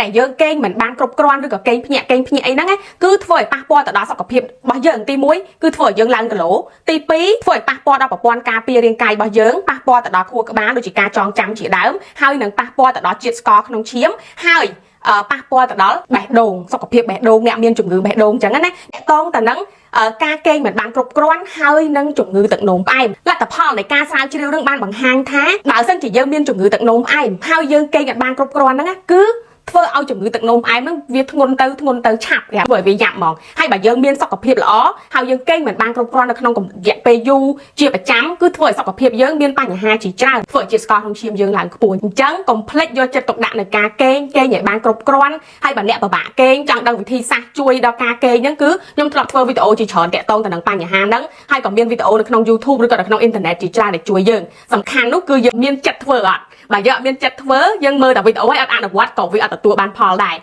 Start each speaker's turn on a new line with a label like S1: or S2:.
S1: ដែលយើងគេងមិនបានគ្រប់គ្រាន់ឬក៏គេងភ្ញាក់អីហ្នឹងគឺធ្វើឲ្យប៉ះពាល់ទៅដល់សុខភាពរបស់យើងទី1គឺធ្វើឲ្យយើងឡើងគីឡូទី2ធ្វើឲ្យប៉ះពាល់ដល់ប្រព័ន្ធការពាររាងកាយរបស់យើងប៉ះពាល់ទៅដល់ខួរក្បាលដូចជាការចងចាំជាដើមហើយនឹងប៉ះពាល់ទៅដល់ជាតិស្ករក្នុងឈាមហើយប៉ះពាល់ទៅដល់បេះដូងសុខភាពបេះដូងអ្នកមានជំងឺបេះដូងអញ្ចឹងណាតងទៅនឹងការគេងមិនបានគ្រប់គ្រាន់ហើយនឹងជំងឺទឹកនោមផ្អែមលទ្ធផលនៃការស្រាវជ្រាវនឹងបានបង្ហាញថាបើសិនជាយើងមានជំងឺទឹកនោមផ្អែមហើយយើងគេងមិនបានគ្រប់គ្រាន់ហ្នឹងគឺធ្វើឲ្យជំងឺទឹកនោមផ្អែមហ្នឹងវាធ្ងន់ទៅឆាប់ព្រោះវាយ៉ាប់ហ្មងហើយបើយើងមានសុខភាពល្អហើយយើងគេងមិនបានគ្រប់គ្រាន់នៅក្នុងរយៈពេលយូរជាប្រចាំគឺធ្វើឲ្យសុខភាពយើងមានបញ្ហាជាច្រើនធ្វើឲ្យជាតិស្ករក្នុងឈាមយើងឡើងខ្ពស់អញ្ចឹងកុំភ្លេចយកចិត្តទុកដាក់នៅការគេងឲ្យបានគ្រប់គ្រាន់ហើយបើអ្នកពិបាកគេងចង់ដឹងវិធីសាស្ត្រជួយដល់ការគេងហ្នឹងគឺខ្ញុំធ្លាប់ធ្វើវីដេអូជាច្រើនតាក់ទងទៅនឹងបញ្ហាហ្នឹងហើយក៏មានវីដេអូនៅក្នុង YouTube ឬក៏នៅក្នុងអ៊ីនធឺណិតជាច្រើនដែលជួយយើងសំខាន់នោះគឺយើងមានចិត្តធ្វើអត់បើយើងអត់មានចិត្តធ្វើយើងមើលតែវីដេអូហើយអត់អនុវត្តក៏វាអត់ទទួលបានផលដែរ